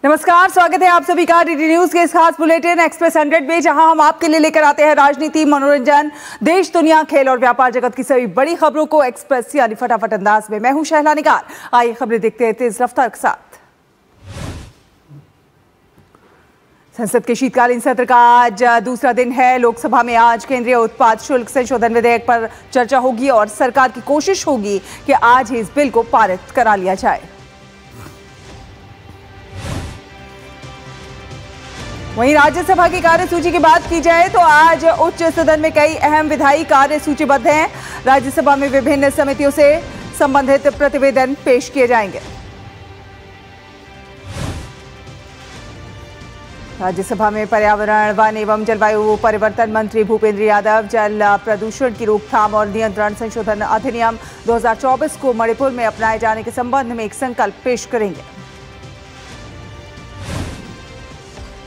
नमस्कार, स्वागत है आप सभी का डीडी न्यूज के इस खास बुलेटिन एक्सप्रेस 100 में, जहां हम आपके लिए लेकर आते हैं राजनीति, मनोरंजन, देश दुनिया, खेल और व्यापार जगत की सभी बड़ी खबरों को एक्सप्रेस यानी फटाफट अंदाज में। मैं हूं शहला निगार। आइए खबरें देखते हैं तेज रफ्तार के साथ। संसद के शीतकालीन सत्र का आज दूसरा दिन है। लोकसभा में आज केंद्रीय उत्पाद शुल्क संशोधन विधेयक पर चर्चा होगी और सरकार की कोशिश होगी कि आज ही इस बिल को पारित करा लिया जाए। वहीं राज्यसभा की कार्यसूची की बात की जाए तो आज उच्च सदन में कई अहम विधायी कार्य सूचीबद्ध हैं। राज्यसभा में विभिन्न समितियों से संबंधित प्रतिवेदन पेश किए जाएंगे। राज्यसभा में पर्यावरण, वन एवं जलवायु परिवर्तन मंत्री भूपेंद्र यादव जल प्रदूषण की रोकथाम और नियंत्रण संशोधन अधिनियम 2024 को मणिपुर में अपनाए जाने के संबंध में एक संकल्प पेश करेंगे।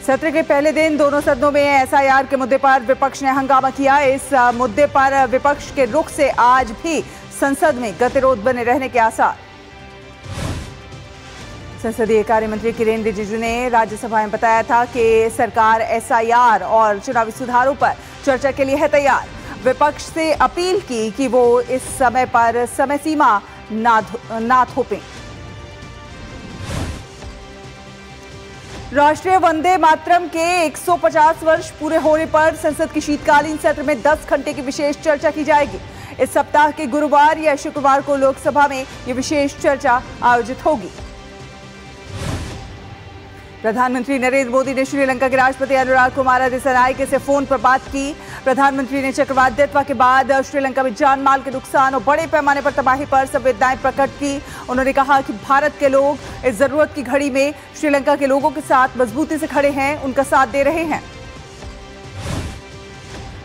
सत्र के पहले दिन दोनों सदनों में एसआईआर के मुद्दे पर विपक्ष ने हंगामा किया। इस मुद्दे पर विपक्ष के रुख से आज भी संसद में गतिरोध बने रहने के आसार। संसदीय कार्य मंत्री किरेन रिजिजू ने राज्यसभा में बताया था कि सरकार एसआईआर और चुनावी सुधारों पर चर्चा के लिए है तैयार। विपक्ष से अपील की कि वो इस समय पर समय सीमा ना थोपें। राष्ट्रीय वंदे मातरम के 150 वर्ष पूरे होने पर संसद के शीतकालीन सत्र में 10 घंटे की विशेष चर्चा की जाएगी। इस सप्ताह के गुरुवार या शुक्रवार को लोकसभा में ये विशेष चर्चा आयोजित होगी। प्रधानमंत्री नरेंद्र मोदी ने श्रीलंका के राष्ट्रपति अनुराग कुमार दिसानायके से फोन पर बात की। प्रधानमंत्री ने चक्रवात दितवा के बाद श्रीलंका में जान माल के नुकसान और बड़े पैमाने पर तबाही पर संवेदनाएं प्रकट की। उन्होंने कहा कि भारत के लोग इस जरूरत की घड़ी में श्रीलंका के लोगों के साथ मजबूती से खड़े हैं, उनका साथ दे रहे हैं।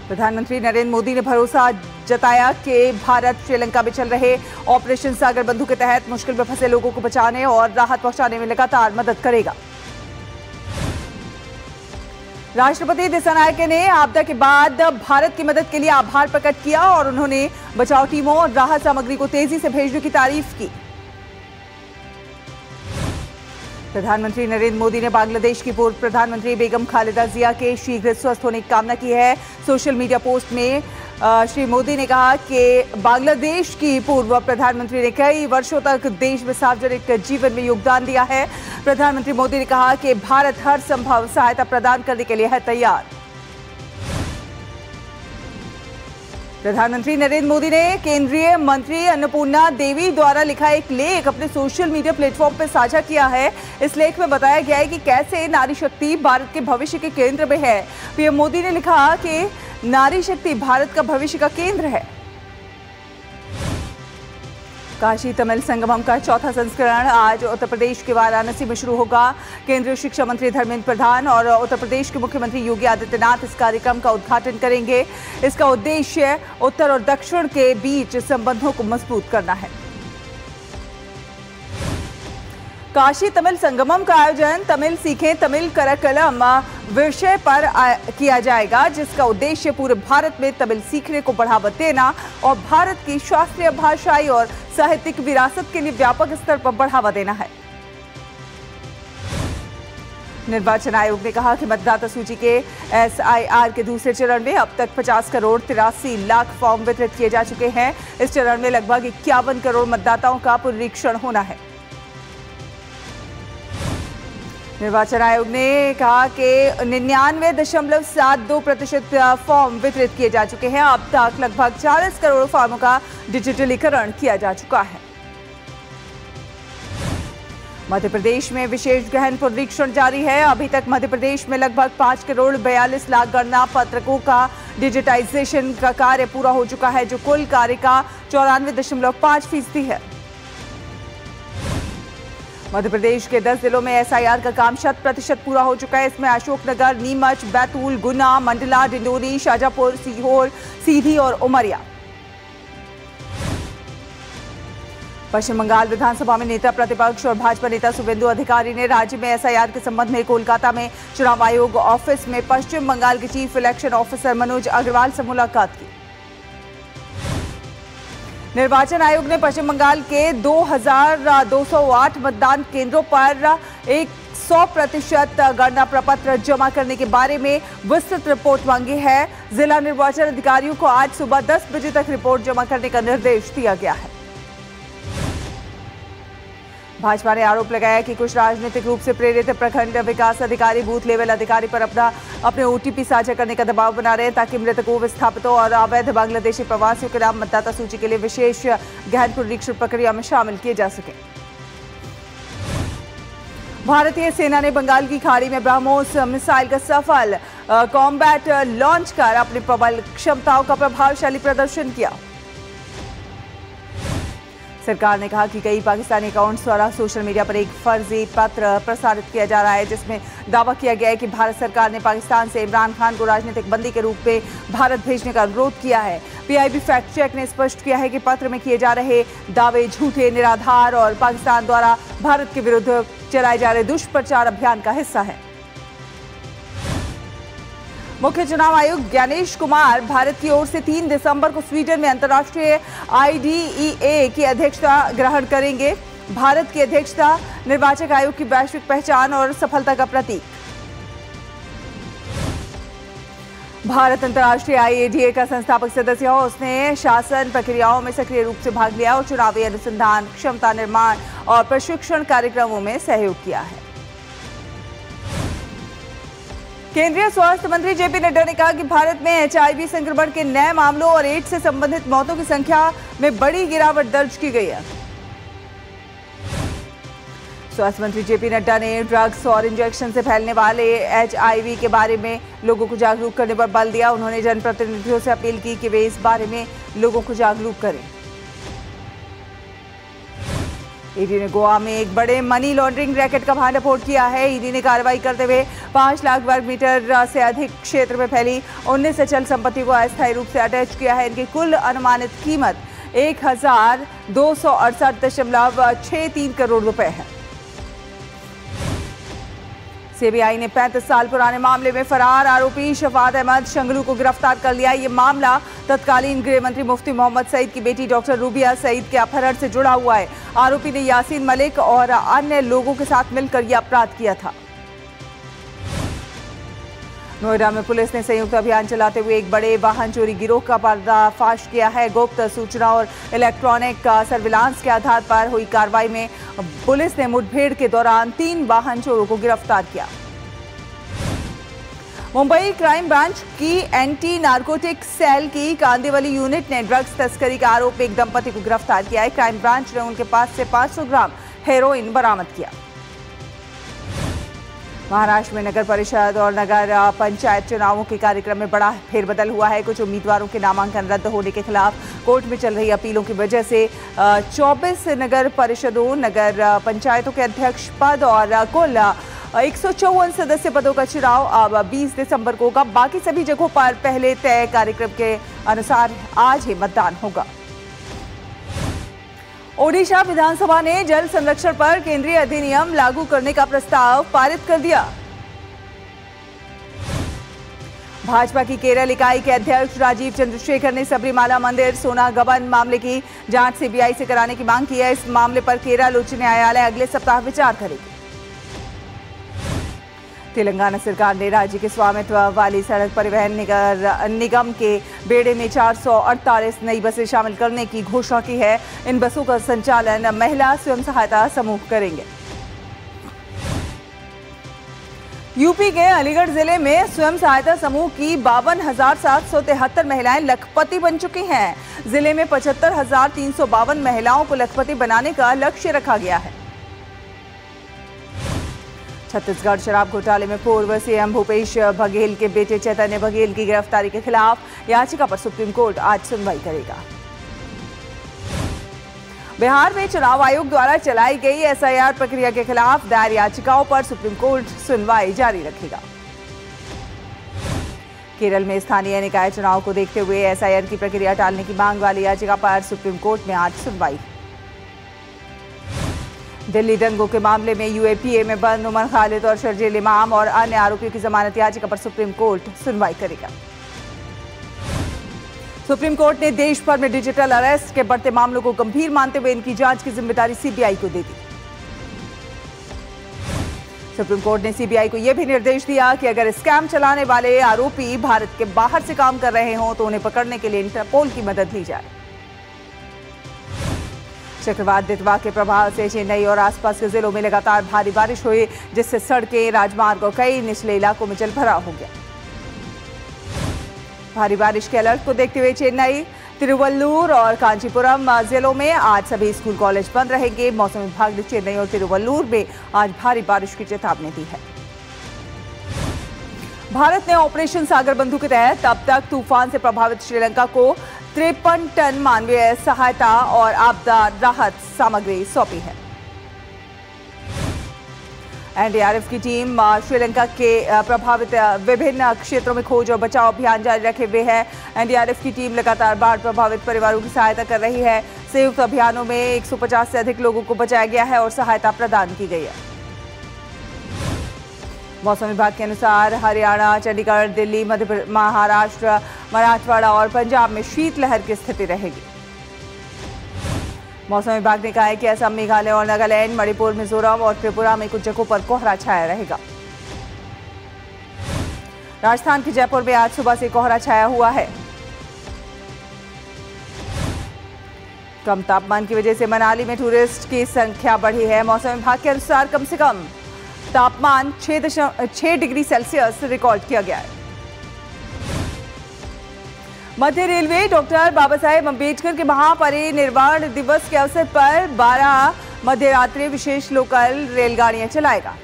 प्रधानमंत्री नरेंद्र मोदी ने भरोसा जताया कि भारत श्रीलंका में चल रहे ऑपरेशन सागर बंधु के तहत मुश्किल में फंसे लोगों को बचाने और राहत पहुंचाने में लगातार मदद करेगा। राष्ट्रपति दिसानायके ने आपदा के बाद भारत की मदद के लिए आभार प्रकट किया और उन्होंने बचाव टीमों और राहत सामग्री को तेजी से भेजने की तारीफ की। प्रधानमंत्री नरेंद्र मोदी ने बांग्लादेश की पूर्व प्रधानमंत्री बेगम खालिदा जिया के शीघ्र स्वस्थ होने की कामना की है। सोशल मीडिया पोस्ट में श्री मोदी ने कहा कि बांग्लादेश की पूर्व प्रधानमंत्री ने कई वर्षों तक देश में सार्वजनिक जीवन में योगदान दिया है। प्रधानमंत्री मोदी ने कहा कि भारत हर संभव सहायता प्रदान करने के लिए है तैयार। प्रधानमंत्री नरेंद्र मोदी ने केंद्रीय मंत्री अन्नपूर्णा देवी द्वारा लिखा एक लेख अपने सोशल मीडिया प्लेटफॉर्म पर साझा किया है। इस लेख में बताया गया है कि कैसे नारी शक्ति भारत के भविष्य के केंद्र में है। पीएम मोदी ने लिखा कि नारी शक्ति भारत का भविष्य का केंद्र है। काशी तमिल संगमम का चौथा संस्करण आज उत्तर प्रदेश के वाराणसी में शुरू होगा। केंद्रीय शिक्षा मंत्री धर्मेंद्र प्रधान और उत्तर प्रदेश के मुख्यमंत्री योगी आदित्यनाथ इस कार्यक्रम का उद्घाटन करेंगे। इसका उद्देश्य उत्तर और दक्षिण के बीच संबंधों को मजबूत करना है। काशी तमिल संगमम का आयोजन तमिल सीखें तमिल करकलम विषय पर किया जाएगा, जिसका उद्देश्य पूरे भारत में तमिल सीखने को बढ़ावा देना और भारत की शास्त्रीय भाषाई और साहित्यिक विरासत के लिए व्यापक स्तर पर बढ़ावा देना है। निर्वाचन आयोग ने कहा कि मतदाता सूची के एसआईआर के दूसरे चरण में अब तक 50 करोड़ 83 लाख फॉर्म वितरित किए जा चुके हैं। इस चरण में लगभग 51 करोड़ मतदाताओं का पुनरीक्षण होना है। निर्वाचन आयोग ने कहा कि 99.72% फॉर्म वितरित किए जा चुके हैं। अब तक लगभग 40 करोड़ फॉर्मों का डिजिटलीकरण किया जा चुका है। मध्य प्रदेश में विशेष गहन पुनरीक्षण जारी है। अभी तक मध्य प्रदेश में लगभग 5 करोड़ 42 लाख गणना पत्रकों का डिजिटाइजेशन का कार्य पूरा हो चुका है, जो कुल कार्य का 94.5% है। मध्य प्रदेश के 10 जिलों में एसआईआर का काम 100% पूरा हो चुका है। इसमें अशोकनगर, नीमच, बैतूल, गुना, मंडला, डिंडोरी, शाजापुर, सीहोर, सीधी और उमरिया। पश्चिम बंगाल विधानसभा में नेता प्रतिपक्ष और भाजपा नेता शुभेंदु अधिकारी ने राज्य में एसआईआर के संबंध में कोलकाता में चुनाव आयोग ऑफिस में पश्चिम बंगाल के chief election officer Manoj Agarwal से मुलाकात की। निर्वाचन आयोग ने पश्चिम बंगाल के 2208 मतदान केंद्रों पर 100% गणना प्रपत्र जमा करने के बारे में विस्तृत रिपोर्ट मांगी है। जिला निर्वाचन अधिकारियों को आज सुबह 10 बजे तक रिपोर्ट जमा करने का निर्देश दिया गया है। भाजपा ने आरोप लगाया कि कुछ राजनीतिक रूप से प्रेरित प्रखंड विकास अधिकारी बूथ लेवल अधिकारी पर अपने ओटीपी साझा करने का दबाव बना रहे हैं ताकि मृतकों, विस्थापितों और अवैध बांग्लादेशी प्रवासियों के नाम मतदाता सूची के लिए विशेष गहन पुनरीक्षण प्रक्रिया में शामिल किए जा सके। भारतीय सेना ने बंगाल की खाड़ी में ब्रह्मोस मिसाइल का सफल कॉम्बैट लॉन्च कर अपनी प्रबल क्षमताओं का प्रभावशाली प्रदर्शन किया। सरकार ने कहा कि कई पाकिस्तानी अकाउंट्स द्वारा सोशल मीडिया पर एक फर्जी पत्र प्रसारित किया जा रहा है जिसमें दावा किया गया है कि भारत सरकार ने पाकिस्तान से इमरान खान को राजनीतिक बंदी के रूप में भारत भेजने का अनुरोध किया है। पीआईबी फैक्ट चेक ने स्पष्ट किया है कि पत्र में किए जा रहे दावे झूठे, निराधार और पाकिस्तान द्वारा भारत के विरुद्ध चलाए जा रहे दुष्प्रचार अभियान का हिस्सा है। मुख्य चुनाव आयुक्त ज्ञानेश कुमार भारत की ओर से 3 दिसंबर को स्वीडन में अंतर्राष्ट्रीय IDEA की अध्यक्षता ग्रहण करेंगे। भारत की अध्यक्षता निर्वाचन आयोग की वैश्विक पहचान और सफलता का प्रतीक। भारत अंतर्राष्ट्रीय IDEA का संस्थापक सदस्य हो, उसने शासन प्रक्रियाओं में सक्रिय रूप से भाग लिया और चुनावी अनुसंधान, क्षमता निर्माण और प्रशिक्षण कार्यक्रमों में सहयोग किया है। केंद्रीय स्वास्थ्य मंत्री जेपी नड्डा ने कहा कि भारत में HIV संक्रमण के नए मामलों और एड्स से संबंधित मौतों की संख्या में बड़ी गिरावट दर्ज की गई है। स्वास्थ्य मंत्री जेपी नड्डा ने ड्रग्स और इंजेक्शन से फैलने वाले HIV के बारे में लोगों को जागरूक करने पर बल दिया। उन्होंने जनप्रतिनिधियों से अपील की कि वे इस बारे में लोगों को जागरूक करें। ईडी ने गोवा में एक बड़े मनी लॉन्ड्रिंग रैकेट का भांडाफोड़ किया है। ईडी ने कार्रवाई करते हुए 5 लाख वर्ग मीटर से अधिक क्षेत्र में फैली 19 अचल संपत्ति को अस्थायी रूप से अटैच किया है। इनकी कुल अनुमानित कीमत 1,268.63 करोड़ रुपए है। सीबीआई ने 35 साल पुराने मामले में फरार आरोपी शफात अहमद शंगलू को गिरफ्तार कर लिया। ये मामला तत्कालीन गृह मंत्री मुफ्ती मोहम्मद सईद की बेटी डॉक्टर रूबिया सईद के अपहरण से जुड़ा हुआ है। आरोपी ने यासीन मलिक और अन्य लोगों के साथ मिलकर यह अपराध किया था। नोएडा में पुलिस ने संयुक्त अभियान चलाते हुए एक बड़े वाहन चोरी गिरोह का पर्दाफाश किया है। गुप्त सूचना और इलेक्ट्रॉनिक सर्विलांस के आधार पर हुई कार्रवाई में पुलिस ने मुठभेड़ के दौरान 3 वाहन चोरों को गिरफ्तार किया। मुंबई क्राइम ब्रांच की एंटी नारकोटिक सेल की कांदिवली यूनिट ने ड्रग्स तस्करी के आरोप में एक दंपति को गिरफ्तार किया है। क्राइम ब्रांच ने उनके पास से 500 ग्राम हेरोइन बरामद किया। महाराष्ट्र में नगर परिषद और नगर पंचायत चुनावों के कार्यक्रम में बड़ा फेरबदल हुआ है। कुछ उम्मीदवारों के नामांकन रद्द होने के खिलाफ कोर्ट में चल रही अपीलों की वजह से 24 नगर परिषदों, नगर पंचायतों के अध्यक्ष पद और कुल 154 सदस्य पदों का चुनाव अब 20 दिसंबर को होगा। बाकी सभी जगहों पर पहले तय कार्यक्रम के अनुसार आज ही मतदान होगा। ओडिशा विधानसभा ने जल संरक्षण पर केंद्रीय अधिनियम लागू करने का प्रस्ताव पारित कर दिया। भाजपा की केरल इकाई के अध्यक्ष राजीव चंद्रशेखर ने सबरीमाला मंदिर सोना गबन मामले की जांच सीबीआई से कराने की मांग की है। इस मामले पर केरल उच्च न्यायालय अगले सप्ताह विचार करेगी। तेलंगाना सरकार ने राज्य के स्वामित्व वाली सड़क परिवहन निगम के बेड़े में 448 नई बसें शामिल करने की घोषणा की है। इन बसों का संचालन महिला स्वयं सहायता समूह करेंगे। यूपी के अलीगढ़ जिले में स्वयं सहायता समूह की 52,773 महिलाएं लखपति बन चुकी हैं। जिले में 75,352 महिलाओं को लखपति बनाने का लक्ष्य रखा गया है। छत्तीसगढ़ शराब घोटाले में पूर्व सीएम भूपेश बघेल के बेटे चैतन्य बघेल की गिरफ्तारी के खिलाफ याचिका पर सुप्रीम कोर्ट आज सुनवाई करेगा। बिहार में चुनाव आयोग द्वारा चलाई गई एसआईआर प्रक्रिया के खिलाफ दायर याचिकाओं पर सुप्रीम कोर्ट सुनवाई जारी रखेगा। केरल में स्थानीय निकाय चुनाव को देखते हुए एसआईआर की प्रक्रिया टालने की मांग वाली याचिका पर सुप्रीम कोर्ट में आज सुनवाई। दिल्ली दंगों के मामले में यूएपीए में बंद उमर खालिद और शर्जील इमाम और अन्य आरोपियों की जमानत याचिका पर सुप्रीम कोर्ट सुनवाई करेगा। सुप्रीम कोर्ट ने देश भर में डिजिटल अरेस्ट के बढ़ते मामलों को गंभीर मानते हुए इनकी जांच की जिम्मेदारी सीबीआई को दे दी। सुप्रीम कोर्ट ने सीबीआई को यह भी निर्देश दिया कि अगर स्कैम चलाने वाले आरोपी भारत के बाहर से काम कर रहे हों तो उन्हें पकड़ने के लिए इंटरपोल की मदद ली जाए। चक्रवात दितवा के प्रभाव से चेन्नई और आसपास के जिलों में लगातार भारी बारिश हुई, जिससे सड़कें, राजमार्ग और कई निचले इलाकों में जलभराव हो गया। भारी बारिश के अलर्ट को देखते हुए चेन्नई, तिरुवल्लुर और कांचीपुरम जिलों में आज सभी स्कूल कॉलेज बंद रहेंगे। मौसम विभाग ने चेन्नई और तिरुवल्लुर में आज भारी बारिश की चेतावनी दी है। भारत ने ऑपरेशन सागर बंधु के तहत अब तक तूफान से प्रभावित श्रीलंका को 53 टन मानवीय सहायता और आपदा राहत सामग्री सौंपी है। एनडीआरएफ की टीम श्रीलंका के प्रभावित विभिन्न क्षेत्रों में खोज और बचाव अभियान जारी रखे हुए है। एनडीआरएफ की टीम लगातार बाढ़ प्रभावित परिवारों की सहायता कर रही है। संयुक्त अभियानों में 150 से अधिक लोगों को बचाया गया है और सहायता प्रदान की गई है। मौसम विभाग के अनुसार हरियाणा, चंडीगढ़, दिल्ली, महाराष्ट्र, मराठवाड़ा और पंजाब में शीतलहर की स्थिति रहेगी। मौसम विभाग ने कहा है कि असम, मेघालय और नागालैंड, मणिपुर, मिजोरम और त्रिपुरा में कुछ जगहों पर कोहरा छाया रहेगा। राजस्थान के जयपुर में आज सुबह से कोहरा छाया हुआ है। कम तापमान की वजह से मनाली में टूरिस्ट की संख्या बढ़ी है। मौसम विभाग के अनुसार कम से कम तापमान 6 डिग्री सेल्सियस रिकॉर्ड किया गया है। मध्य रेलवे डॉक्टर बाबा साहेब अम्बेडकर के महापरिनिर्वाण दिवस के अवसर पर 12 मध्य रात्रि विशेष लोकल रेलगाड़ियां चलाएगा।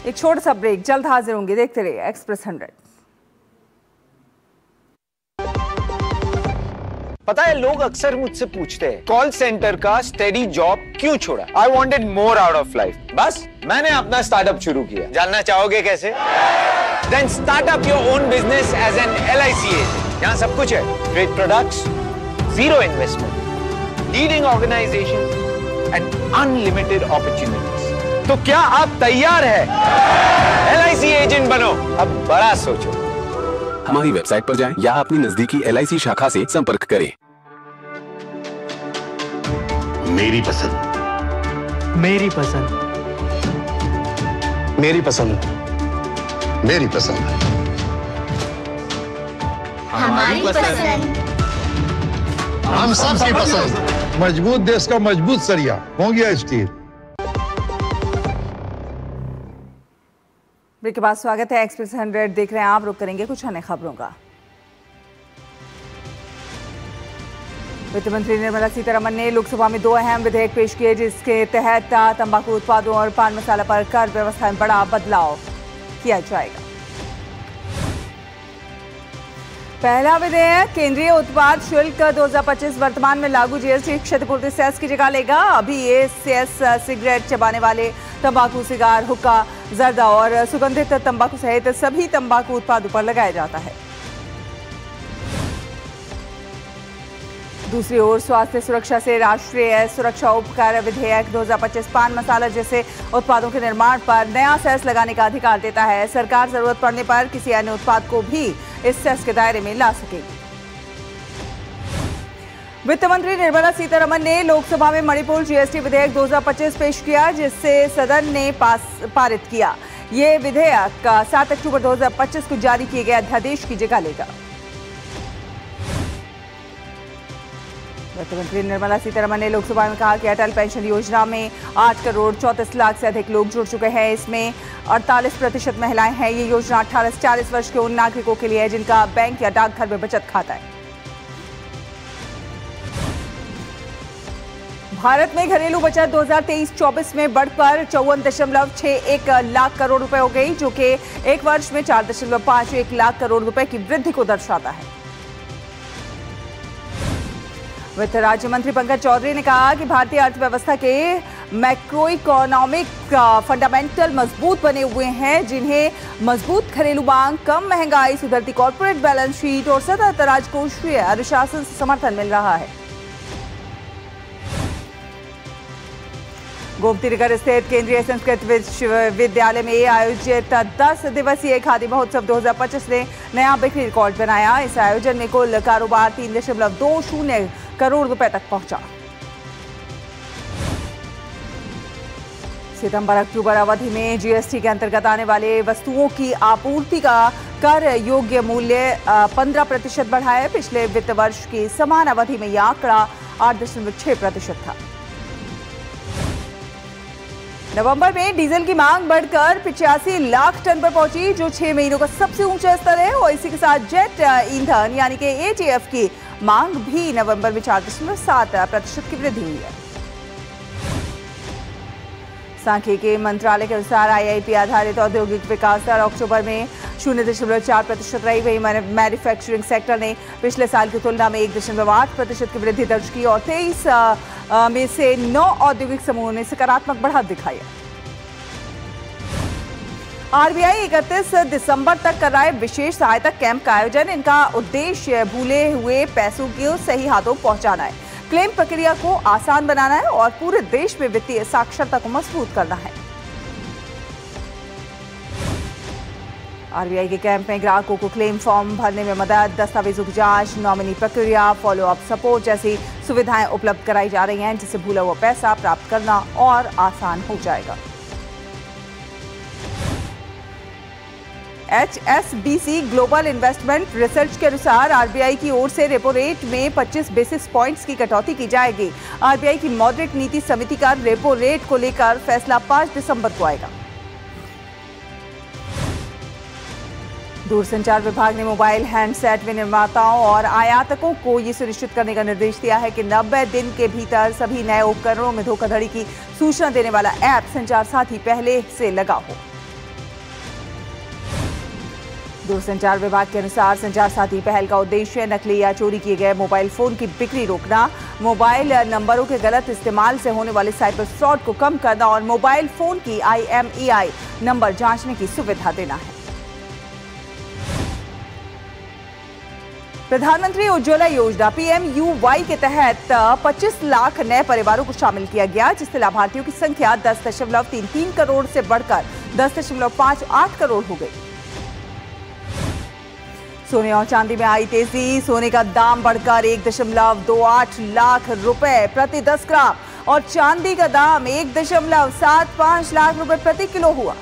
एक छोटा सा ब्रेक, जल्द हाजिर होंगे। देखते रहिए एक्सप्रेस 100। पता है, लोग अक्सर मुझसे पूछते हैं कॉल सेंटर का स्टेडी जॉब क्यों छोड़ा। I wanted more out of life, बस मैंने अपना स्टार्टअप शुरू किया। जानना चाहोगे कैसे? Then start up your own business as an LIC agent. यहाँ सब कुछ है, great products, zero investment, leading organization and unlimited opportunities. तो क्या आप तैयार हैं? LIC एजेंट बनो, अब बड़ा सोचो। हमारी वेबसाइट पर जाएं या अपनी नजदीकी LIC शाखा से संपर्क करें। मेरी पसंद, मेरी पसंद, मेरी पसंद, मेरी पसंद, हमारी पसंद, हम सबकी पसंद। मजबूत देश का मजबूत सरिया हो गया स्टील। ब्रेक के बाद स्वागत है एक्सप्रेस 100 देख रहे हैं आप। रुक करेंगे कुछ अन्य खबरों का। वित्त मंत्री निर्मला सीतारमण ने लोकसभा में 2 अहम विधेयक पेश किए, जिसके तहत तंबाकू उत्पादों और पान मसाला पर कर व्यवस्था में बड़ा बदलाव किया जाएगा। पहला विधेयक केंद्रीय उत्पाद शुल्क 2025 वर्तमान में लागू जीएसटी क्षतिपूर्ति सेस की जगह लेगा। अभी ये सेस सिगरेट चबाने वाले तंबाकू, सिगार, हुक्का, जर्दा और सुगंधित तंबाकू सहित सभी तंबाकू उत्पादों पर लगाया जाता है। दूसरी ओर स्वास्थ्य सुरक्षा से राष्ट्रीय सुरक्षा उपकर विधेयक 2025 पान मसाला जैसे उत्पादों के निर्माण पर नया सेस लगाने का अधिकार देता है। सरकार जरूरत पड़ने पर किसी अन्य उत्पाद को भी इस सेस के दायरे में ला सकेगी। वित्त मंत्री निर्मला सीतारमण ने लोकसभा में मणिपुर जीएसटी विधेयक 2025 पेश किया, जिससे सदन ने पारित किया। ये विधेयक 7 अक्टूबर 2025 को जारी किए गए अध्यादेश की जगह लेगा। वित्त मंत्री निर्मला सीतारमण ने लोकसभा में कहा कि अटल पेंशन योजना में 8 करोड़ 34 लाख से अधिक लोग जुड़ चुके हैं। इसमें 48% महिलाएं हैं। ये योजना 18 से 40 वर्ष के उन नागरिकों के लिए है जिनका बैंक या डाकघर में बचत खाता है। भारत में घरेलू बचत 2023-24 में बढ़कर 54.61 लाख करोड़ रुपए हो गई, जो कि एक वर्ष में 4.51 लाख करोड़ रुपए की वृद्धि को दर्शाता है। वित्त राज्य मंत्री पंकज चौधरी ने कहा कि भारतीय अर्थव्यवस्था के मैक्रो इकोनॉमिक फंडामेंटल मजबूत बने हुए हैं, जिन्हें मजबूत घरेलू मांग, कम महंगाई, सुधरती कॉर्पोरेट बैलेंस शीट और सतत राजकोषीय अनुशासन से समर्थन मिल रहा है। गोमती नगर स्थित केंद्रीय संस्कृत विश्वविद्यालय में आयोजित 10 दिवसीय खादी महोत्सव 2025 ने नया बिक्री रिकॉर्ड बनाया। इस आयोजन में कुल कारोबार 3.20 करोड़ रुपए तक पहुंचा। सितंबर अक्टूबर अवधि में जीएसटी के अंतर्गत आने वाले वस्तुओं की आपूर्ति का कर योग्य मूल्य 15% बढ़ा है। पिछले वित्त वर्ष की समान अवधि में यह आंकड़ा 8.6% था। नवंबर में डीजल की मांग बढ़कर 85 लाख टन पर पहुंची, जो 6 महीनों का सबसे ऊंचा स्तर है। और इसी के साथ जेट ईंधन यानी कि एटीएफ की मांग भी नवंबर में 4.7% की वृद्धि हुई है। सांख्यिकी मंत्रालय के अनुसार आईआईपी आधारित औद्योगिक विकास दर अक्टूबर में 0.4% रही। वही मैन्युफैक्चरिंग सेक्टर ने पिछले साल की तुलना में 1.8% की वृद्धि दर्ज की और 23 में से 9 औद्योगिक समूहों ने सकारात्मक बढ़त दिखाई है। आरबीआई 31 दिसंबर तक कर रहा है विशेष सहायता कैंप का आयोजन। इनका उद्देश्य भूले हुए पैसों को सही हाथों पहुंचाना है, क्लेम प्रक्रिया को आसान बनाना है और पूरे देश में वित्तीय साक्षरता को मजबूत करना है। आरबीआई के कैंप में ग्राहकों को क्लेम फॉर्म भरने में मदद, दस्तावेजों की जांच, नॉमिनी प्रक्रिया, फॉलोअप सपोर्ट जैसी सुविधाएं उपलब्ध कराई जा रही हैं, जिससे भूला हुआ पैसा प्राप्त करना और आसान हो जाएगा। HSBC ग्लोबल इन्वेस्टमेंट रिसर्च के अनुसार आरबीआई की ओर से रेपो रेट में 25 बेसिस पॉइंट्स की कटौती की जाएगी। आरबीआई की मॉडरेट नीति समिति का रेपो रेट को लेकर फैसला 5 दिसंबर को आएगा। दूरसंचार विभाग ने मोबाइल हैंडसेट विनिर्माताओं और आयातकों को यह सुनिश्चित करने का निर्देश दिया है कि 90 दिन के भीतर सभी नए उपकरणों में धोखाधड़ी की सूचना देने वाला ऐप संचार साथी पहले से लगा हो। दूरसंचार विभाग के अनुसार संचार साथी पहल का उद्देश्य नकली या चोरी किए गए मोबाइल फोन की बिक्री रोकना, मोबाइल नंबरों के गलत इस्तेमाल से होने वाले साइबर फ्रॉड को कम करना और मोबाइल फोन की IMEI नंबर जांचने की सुविधा देना है। प्रधानमंत्री उज्ज्वला योजना PMUY के तहत 25 लाख नए परिवारों को शामिल किया गया, जिससे लाभार्थियों की संख्या 10.33 करोड़ से बढ़कर 10.58 करोड़ हो गई। सोने और चांदी में आई तेजी, सोने का दाम बढ़कर 1.28 लाख रुपए प्रति 10 ग्राम और चांदी का दाम 1.75 लाख रुपए प्रति किलो हुआ।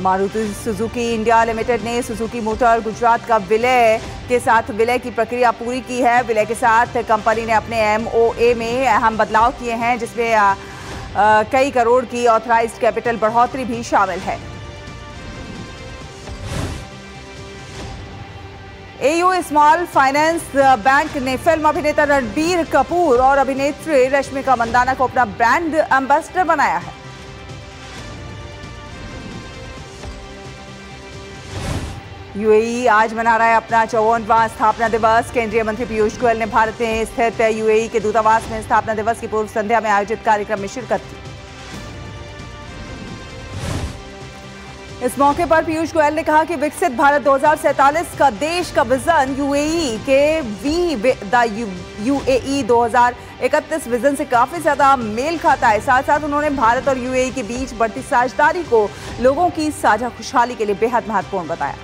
मारुति सुजुकी इंडिया लिमिटेड ने सुजुकी मोटर गुजरात का विलय के साथ विलय की प्रक्रिया पूरी की है। विलय के साथ कंपनी ने अपने MOA में अहम बदलाव किए हैं, जिसमें कई करोड़ की ऑथराइज्ड कैपिटल बढ़ोतरी भी शामिल है। AU स्मॉल फाइनेंस बैंक ने फिल्म अभिनेता रणबीर कपूर और अभिनेत्री रश्मिका मंदाना को अपना ब्रांड एम्बेसडर बनाया है। UAE आज मना रहा है अपना 54वां स्थापना दिवस। केंद्रीय मंत्री पीयूष गोयल ने भारत में स्थित UAE के दूतावास में स्थापना दिवस की पूर्व संध्या में आयोजित कार्यक्रम में शिरकत की। इस मौके पर पीयूष गोयल ने कहा कि विकसित भारत 2047 का देश का विजन UAE के UAE 2031 विजन से काफी ज्यादा मेल खाता है। साथ साथ उन्होंने भारत और UAE के बीच बढ़ती साझेदारी को लोगों की साझा खुशहाली के लिए बेहद महत्वपूर्ण बताया।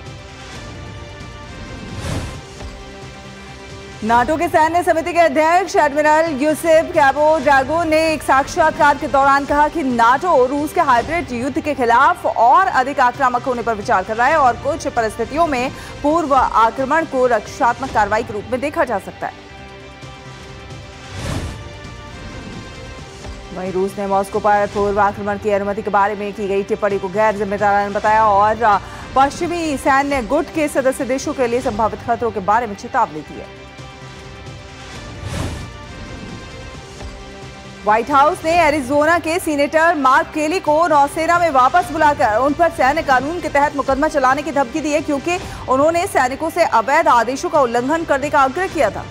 नाटो के सैन्य समिति के अध्यक्ष एडमिरल यूसेफ कैबो ड्रैगो ने एक साक्षात्कार के दौरान कहा कि नाटो रूस के हाइब्रिड युद्ध के खिलाफ और अधिक आक्रामक होने पर विचार कर रहा है और कुछ परिस्थितियों में पूर्व आक्रमण को रक्षात्मक कार्रवाई के रूप में देखा जा सकता है। वहीं रूस ने मॉस्को पर पूर्व आक्रमण की अनुमति के बारे में की गई टिप्पणी को गैर जिम्मेदाराना बताया और पश्चिमी सैन्य गुट के सदस्य देशों के लिए संभावित खतरों के बारे में चेतावनी दी है। व्हाइट हाउस ने एरिजोना के सीनेटर मार्क केली को नौसेना में वापस बुलाकर उन पर सैन्य कानून के तहत मुकदमा चलाने की धमकी दी है, क्योंकि उन्होंने सैनिकों से अवैध आदेशों का उल्लंघन करने का आग्रह किया था।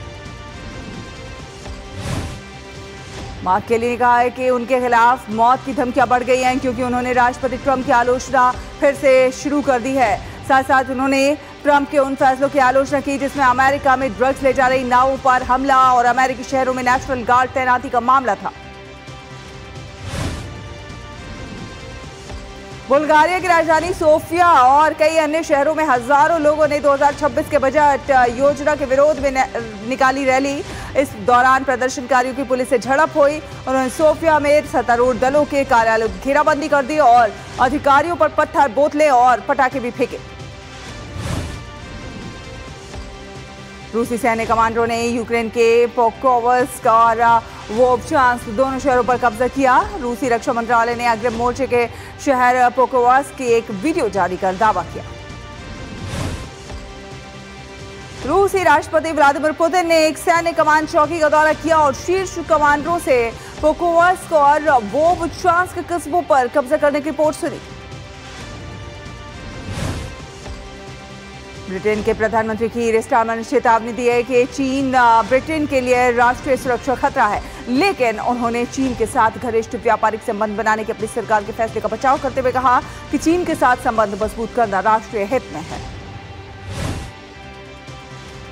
मार्क केली ने कहा है कि उनके खिलाफ मौत की धमकियां बढ़ गई हैं, क्योंकि उन्होंने राष्ट्रपति ट्रंप की आलोचना फिर से शुरू कर दी है। साथ साथ उन्होंने ट्रंप के उन फैसलों की आलोचना की जिसमें अमेरिका में ड्रग्स ले जा रही नावों पर हमला और अमेरिकी शहरों में नेशनल गार्ड तैनाती का मामला था। बुल्गारिया की राजधानी सोफिया और कई अन्य शहरों में हजारों लोगों ने 2026 के बजट योजना के विरोध में निकाली रैली। इस दौरान प्रदर्शनकारियों की पुलिस से झड़प हुई। उन्होंने सोफिया में सत्तारूढ़ दलों के कार्यालय की घेराबंदी कर दी और अधिकारियों पर पत्थर, बोतलें और पटाखे भी फेंके। रूसी सैन्य कमांडरों ने यूक्रेन के पोक्रोवस्क और वोबचांस्क दोनों शहरों पर कब्जा किया। रूसी रक्षा मंत्रालय ने अग्रिम मोर्चे के शहर पोक्रोवस्क की एक वीडियो जारी कर दावा किया। रूसी राष्ट्रपति व्लादिमीर पुतिन ने एक सैन्य कमान चौकी का दौरा किया और शीर्ष कमांडरों से पोक्रोवस्क और वोबचांस्क कस्बों पर कब्जा करने की रिपोर्ट सुनी। ब्रिटेन के प्रधानमंत्री कीर स्टारमर ने चेतावनी दी है कि चीन ब्रिटेन के लिए राष्ट्रीय सुरक्षा खतरा है, लेकिन उन्होंने चीन के साथ घनिष्ठ व्यापारिक संबंध बनाने के अपनी सरकार के फैसले का बचाव करते हुए कहा कि चीन के साथ संबंध मजबूत करना राष्ट्रीय हित में है।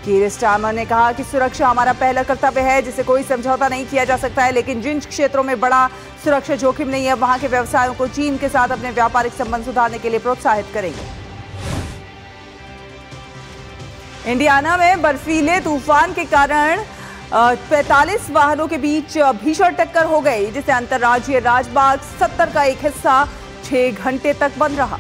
कीर स्टारमर ने कहा कि सुरक्षा हमारा पहला कर्तव्य है, जिसे कोई समझौता नहीं किया जा सकता है, लेकिन जिन क्षेत्रों में बड़ा सुरक्षा जोखिम नहीं है, वहां के व्यवसायों को चीन के साथ अपने व्यापारिक संबंध सुधारने के लिए प्रोत्साहित करेंगे। इंडियाना में बर्फीले तूफान के कारण 45 वाहनों के बीच भीषण टक्कर हो गई, जिससे अंतर्राज्यीय राजमार्ग 70 का एक हिस्सा 6 घंटे तक बंद रहा।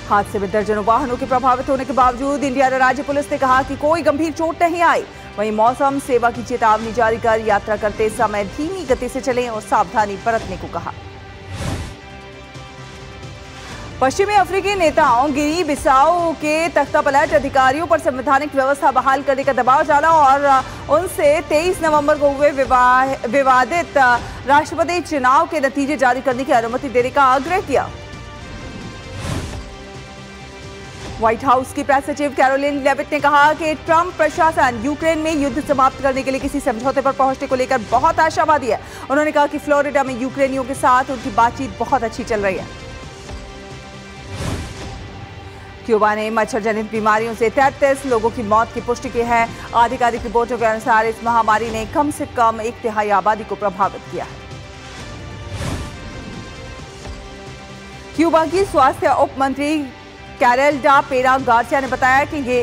हादसे में दर्जनों वाहनों के प्रभावित होने के बावजूद इंडियाना राज्य पुलिस ने कहा कि कोई गंभीर चोट नहीं आई। वहीं मौसम सेवा की चेतावनी जारी कर यात्रा करते समय धीमी गति से चलें और सावधानी बरतने को कहा। पश्चिमी अफ्रीकी नेताओं गिनी बिसाओ के तख्तापलट अधिकारियों पर संवैधानिक व्यवस्था बहाल करने का दबाव डाला और उनसे 23 नवंबर को हुए विवादित राष्ट्रपति चुनाव के नतीजे जारी करने की अनुमति देने का आग्रह किया। व्हाइट हाउस की प्रेस सचिव कैरोलिन लेविट ने कहा कि ट्रंप प्रशासन यूक्रेन में युद्ध समाप्त करने के लिए किसी समझौते पर पहुंचने को लेकर बहुत आशावादी है। उन्होंने कहा कि फ्लोरिडा में यूक्रेनियों के साथ उनकी बातचीत बहुत अच्छी चल रही है। क्यूबा ने मच्छर जनित बीमारियों से 33 लोगों की मौत की पुष्टि की है। आधिकारिक रिपोर्टों के अनुसार इस महामारी ने कम से कम 1/3 आबादी को प्रभावित किया है। क्यूबा की स्वास्थ्य उप मंत्री कैरेल्डा पेरा गार्सिया ने बताया कि ये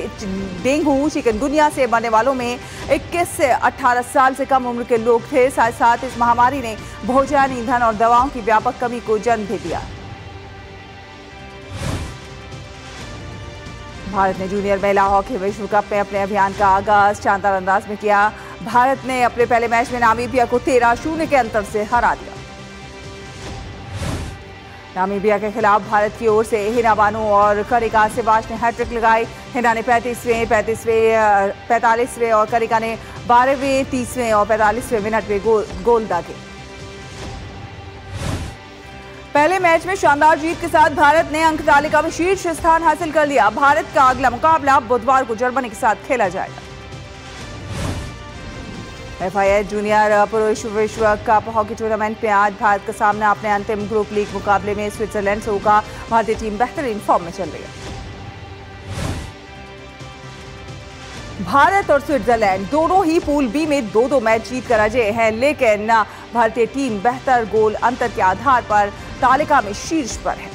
डेंगू चिकनगुनिया से मरने वालों में 21 से 18 साल से कम उम्र के लोग थे। साथ साथ इस महामारी ने भोजन, ईंधन और दवाओं की व्यापक कमी को जन्म दे दिया। भारत ने जूनियर महिला हॉकी विश्व कप में अपने अभियान का आगाज शानदार अंदाज में किया। भारत ने अपने पहले मैच में नामीबिया को 13-0 के अंतर से हरा दिया। नामीबिया के खिलाफ भारत की ओर से हिना बानो और करिका सिवाच ने हैट्रिक लगाई। हिना ने 35वें, 45वें और करिका ने 12वें, 30वें और 45वें मिनट में गोल दागे। पहले मैच में शानदार जीत के साथ भारत ने अंक तालिका में शीर्ष स्थान हासिल कर लिया। भारत का अगला मुकाबला बुधवार को जर्मनी के साथ खेला जाएगा। FIH जूनियर पुरुष विश्व कप हॉकी टूर्नामेंट में आज भारत का सामना अपने अंतिम ग्रुप लीग मुकाबले में स्विट्जरलैंड से होगा। भारतीय टीम बेहतरीन फॉर्म में चल रही है। भारत और स्विट्जरलैंड दोनों ही पूल बी में 2-2 मैच जीत कर अजय हैं, लेकिन भारतीय टीम बेहतर गोल अंतर के आधार पर तालिका में शीर्ष पर है।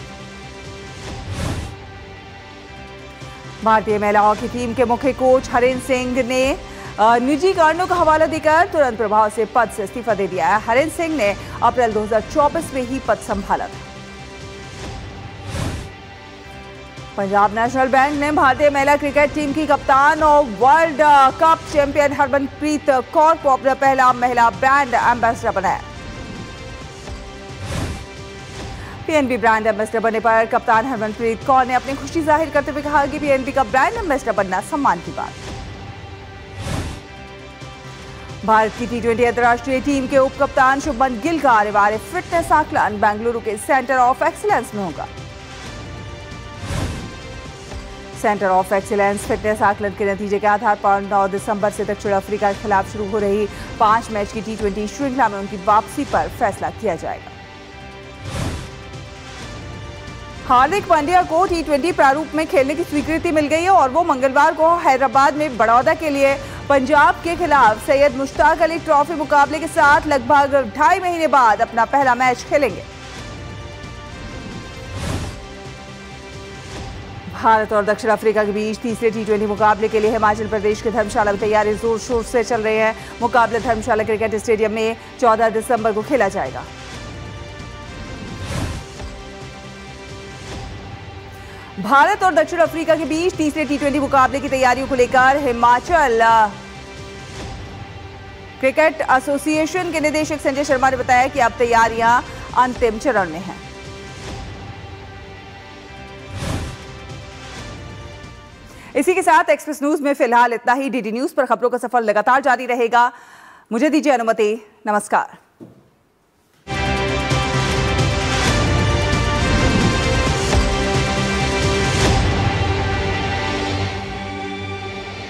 भारतीय महिला हॉकी टीम के मुख्य कोच हरेंद्र सिंह ने निजी कारणों का हवाला देकर तुरंत प्रभाव से पद से इस्तीफा दे दिया है। हरेंद्र सिंह ने अप्रैल 2024 में ही पद संभाला था। पंजाब नेशनल बैंक ने भारतीय महिला क्रिकेट टीम की कप्तान और world cup champion Harmanpreet Kaur को अपना पहला महिला ब्रांड एम्बेसडर बनाया। पीएनबी ब्रांड एम्बेसडर बनने पर कप्तान हरमनप्रीत कौर ने अपनी खुशी जाहिर करते हुए कहा कि पीएनबी का ब्रांड एम्बेसडर बनना सम्मान की बात है। भारत की T20 अंतर्राष्ट्रीय टीम के उप कप्तान शुभमन गिल का अनिवार्य फिटनेस आकलन बेंगलुरु के सेंटर ऑफ एक्सीलेंस में होगा। सेंटर ऑफ एक्सीलेंस फिटनेस आकलन के नतीजे के आधार पर 9 दिसंबर से दक्षिण अफ्रीका के खिलाफ शुरू हो रही 5 मैच की T20 श्रृंखला में उनकी वापसी पर फैसला किया जाएगा। हार्दिक पांड्या को T20 प्रारूप में खेलने की स्वीकृति मिल गई है और वो मंगलवार को हैदराबाद में बड़ौदा के लिए पंजाब के खिलाफ सैयद मुश्ताक अली ट्रॉफी मुकाबले के साथ लगभग 2.5 महीने बाद अपना पहला मैच खेलेंगे। भारत और दक्षिण अफ्रीका के बीच तीसरे T20 मुकाबले के लिए हिमाचल प्रदेश के धर्मशाला में तैयारी जोर शोर से चल रही है। मुकाबला धर्मशाला क्रिकेट स्टेडियम में 14 दिसंबर को खेला जाएगा। भारत और दक्षिण अफ्रीका के बीच तीसरे T20 मुकाबले की तैयारियों को लेकर हिमाचल क्रिकेट एसोसिएशन के निदेशक संजय शर्मा ने बताया कि अब तैयारियां अंतिम चरण में हैं। इसी के साथ एक्सप्रेस न्यूज में फिलहाल इतना ही। डीडी न्यूज पर खबरों का सफर लगातार जारी रहेगा। मुझे दीजिए अनुमति। नमस्कार।